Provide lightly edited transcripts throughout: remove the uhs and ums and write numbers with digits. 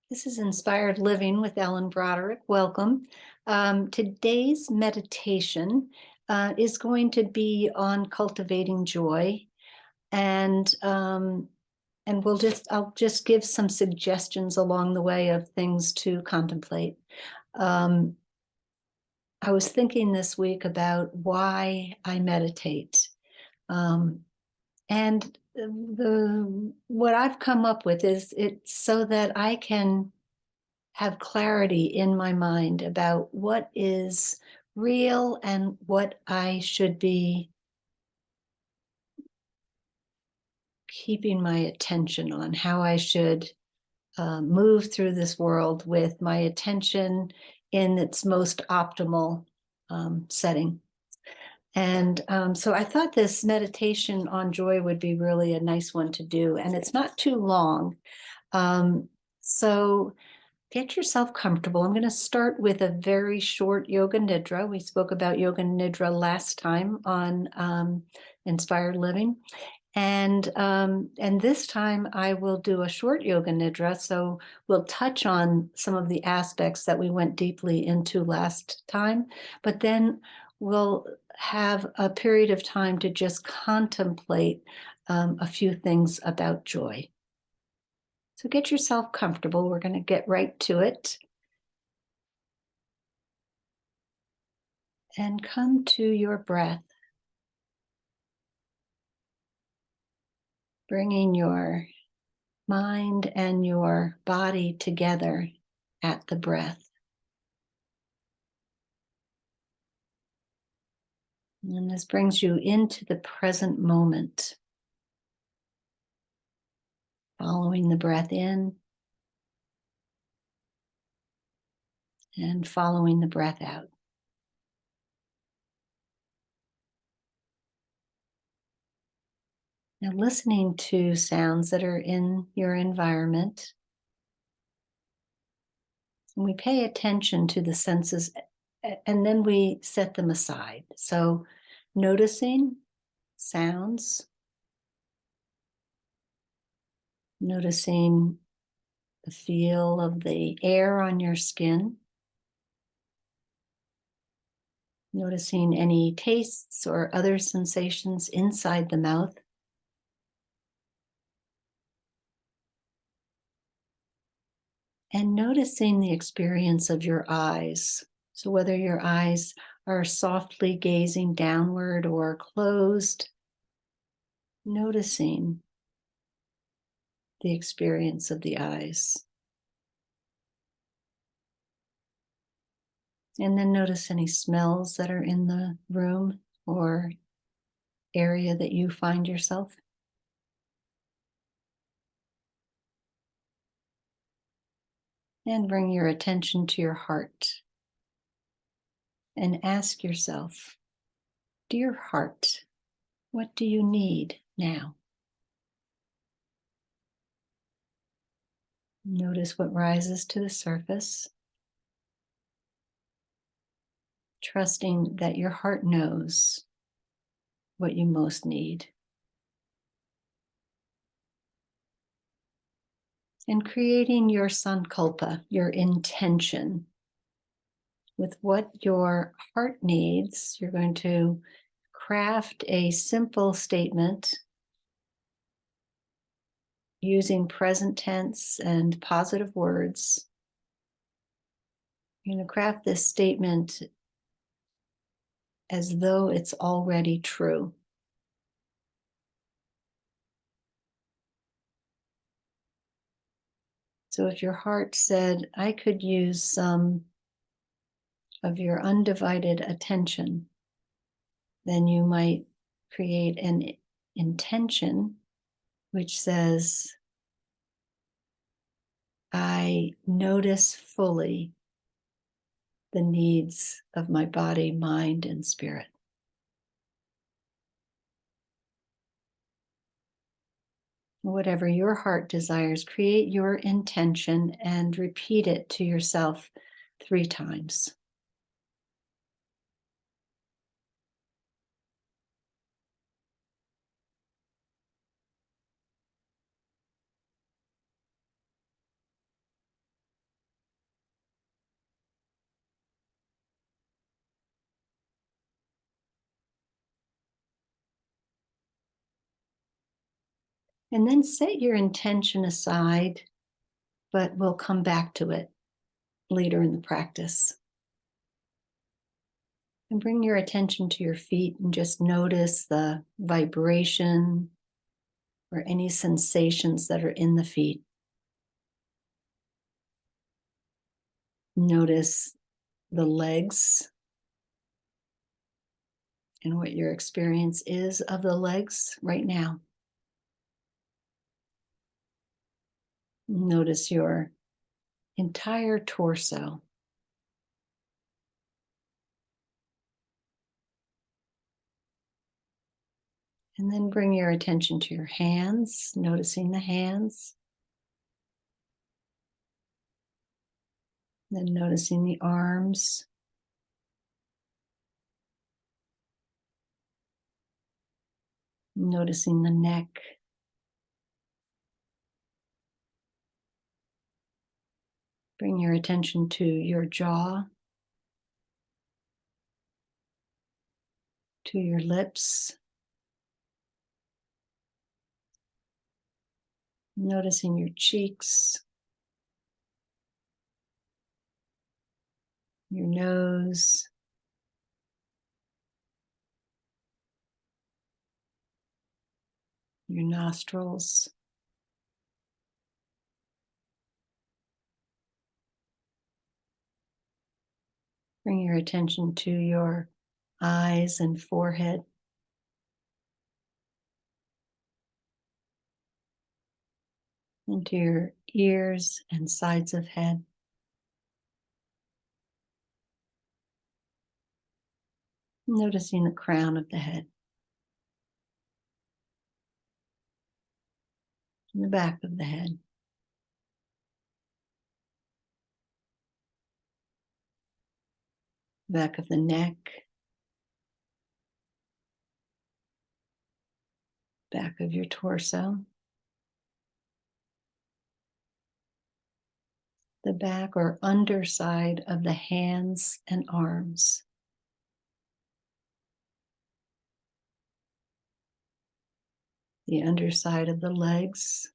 This is Inspired Living with Ellen Broderick. Welcome. Today's meditation is going to be on cultivating joy, and I'll just give some suggestions along the way of things to contemplate. Um, I was thinking this week about why I meditate, um, and what I've come up with is it's so that I can have clarity in my mind about what is real and what I should be keeping my attention on, how I should move through this world with my attention in its most optimal setting. And so I thought this meditation on joy would be really a nice one to do, and it's not too long. So get yourself comfortable. I'm going to start with a very short yoga nidra. We spoke about yoga nidra last time on Inspired Living. And this time I will do a short yoga nidra. So we'll touch on some of the aspects that we went deeply into last time, but then we'll have a period of time to just contemplate a few things about joy. So get yourself comfortable. We're going to get right to it. And come to your breath, bringing your mind and your body together at the breath. And this brings you into the present moment, following the breath in and following the breath out. Now, listening to sounds that are in your environment. And we pay attention to the senses and then we set them aside. So, noticing sounds, noticing the feel of the air on your skin, noticing any tastes or other sensations inside the mouth. And noticing the experience of your eyes. So whether your eyes are softly gazing downward or closed, noticing the experience of the eyes. And then notice any smells that are in the room or area that you find yourself. And bring your attention to your heart and ask yourself, dear heart, what do you need now? Notice what rises to the surface, trusting that your heart knows what you most need. And creating your Sankulpa, your intention. With what your heart needs, you're going to craft a simple statement using present tense and positive words. You're going to craft this statement as though it's already true. So if your heart said, I could use some of your undivided attention, then you might create an intention which says, I notice fully the needs of my body, mind, and spirit. Whatever your heart desires, create your intention and repeat it to yourself 3 times. And then set your intention aside, but we'll come back to it later in the practice. And bring your attention to your feet and just notice the vibration or any sensations that are in the feet. Notice the legs and what your experience is of the legs right now. Notice your entire torso. And then bring your attention to your hands, noticing the hands. Then noticing the arms. Noticing the neck. Bring your attention to your jaw, to your lips. Noticing your cheeks, your nose, your nostrils. Bring your attention to your eyes and forehead. Into your ears and sides of head. Noticing the crown of the head. And the back of the head. Back of the neck. Back of your torso. The back or underside of the hands and arms. The underside of the legs.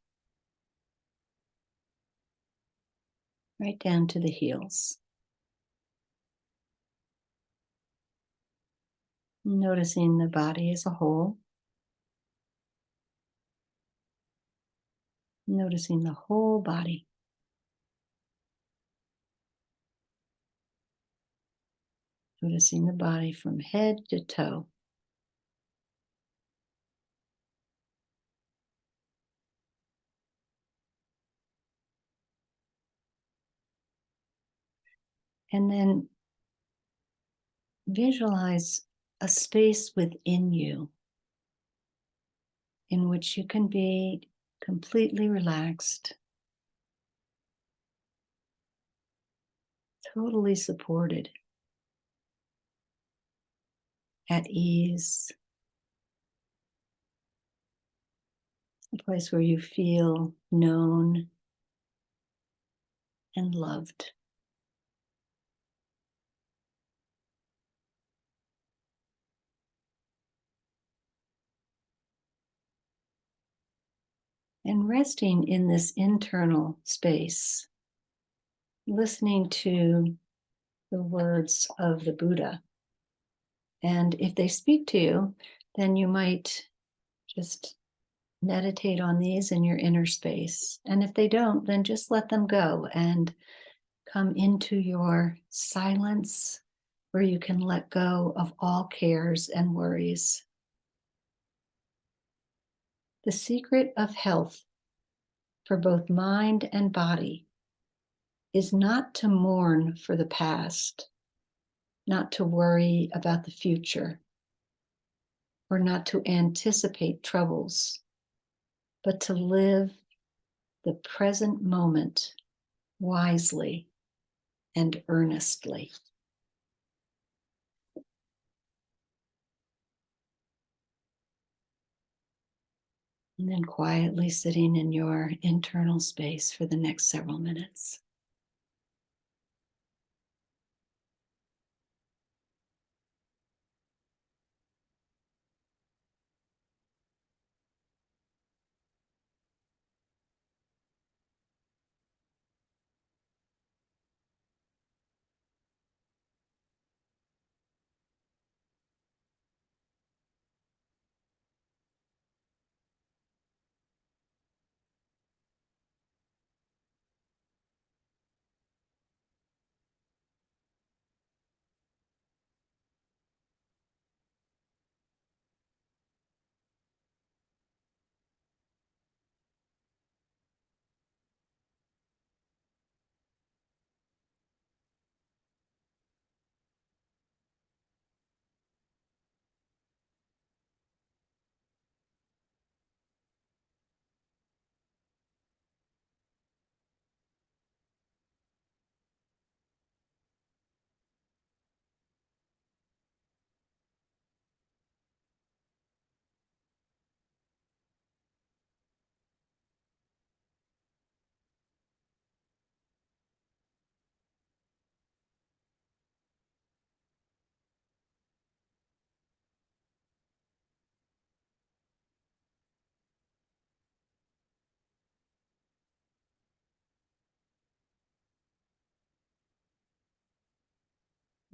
Right down to the heels. Noticing the body as a whole. Noticing the whole body. Noticing the body from head to toe. And then visualize a space within you in which you can be completely relaxed, totally supported, at ease, a place where you feel known and loved. And resting in this internal space, listening to the words of the Buddha. And if they speak to you, then you might just meditate on these in your inner space. And if they don't, then just let them go and come into your silence where you can let go of all cares and worries. The secret of health for both mind and body is not to mourn for the past, not to worry about the future, or not to anticipate troubles, but to live the present moment wisely and earnestly. And then quietly sitting in your internal space for the next several minutes.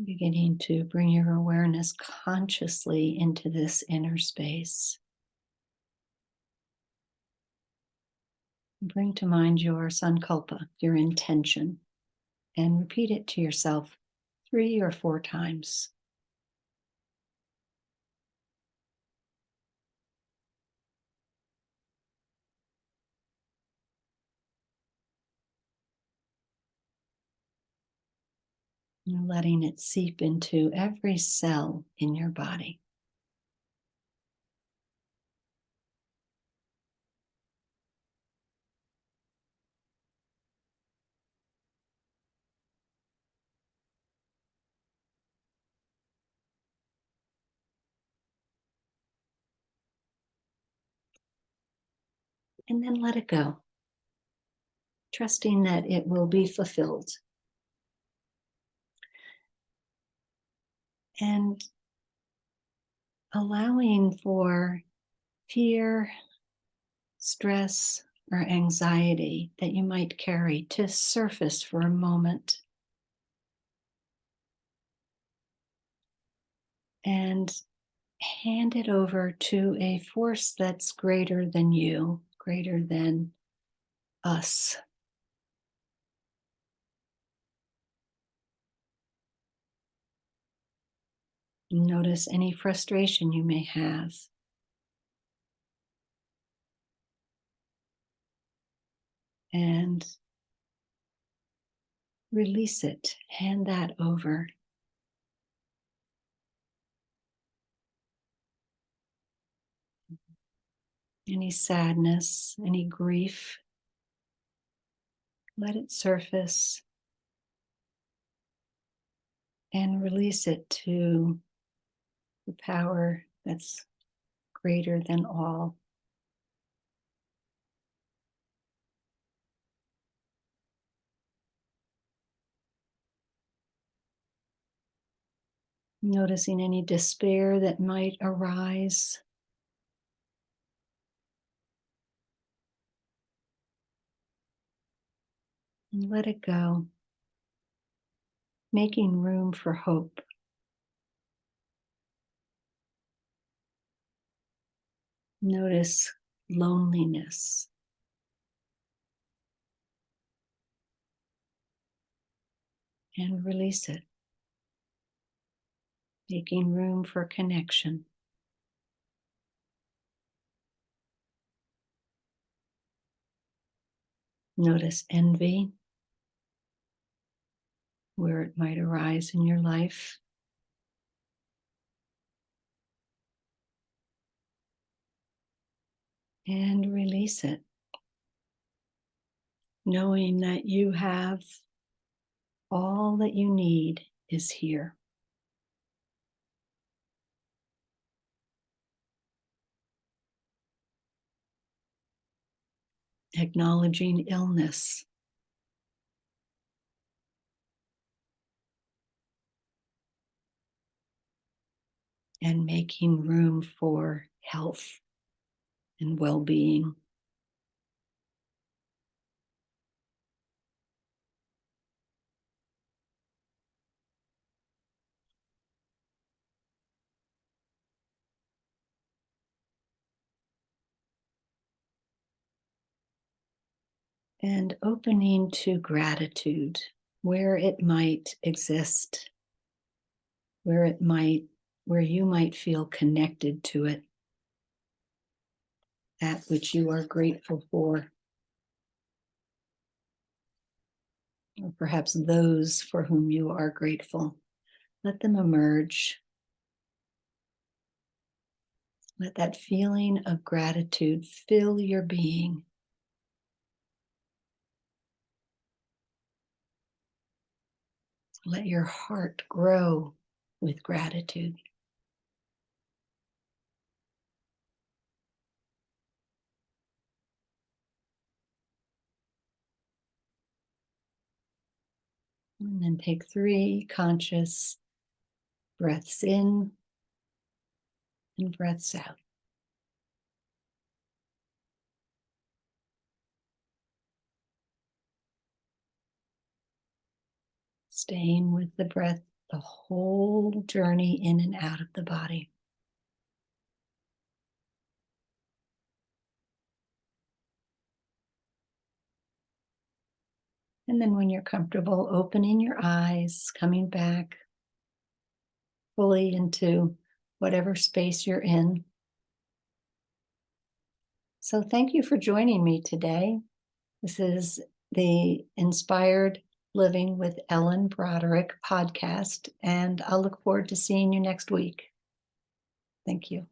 Beginning to bring your awareness consciously into this inner space. Bring to mind your Sankulpa, your intention, and repeat it to yourself 3 or 4 times. And letting it seep into every cell in your body. And then let it go, trusting that it will be fulfilled. And allowing for fear, stress, or anxiety that you might carry to surface for a moment. And hand it over to a force that's greater than you, greater than us. Notice any frustration you may have. And release it. Hand that over. Any sadness, any grief, let it surface and release it to the power that's greater than all. Noticing any despair that might arise. And let it go, making room for hope. Notice loneliness. And release it, making room for connection. Notice envy, where it might arise in your life. And release it, knowing that you have all that you need is here. Acknowledging illness. And making room for health and well-being. And opening to gratitude where it might exist, where you might feel connected to it, that which you are grateful for, or perhaps those for whom you are grateful. Let them emerge. Let that feeling of gratitude fill your being. Let your heart grow with gratitude. And then take 3 conscious breaths in and breaths out. Staying with the breath the whole journey in and out of the body. And then when you're comfortable, opening your eyes, coming back fully into whatever space you're in. So thank you for joining me today. This is the Inspired Living with Ellen Broderick podcast, and I'll look forward to seeing you next week. Thank you.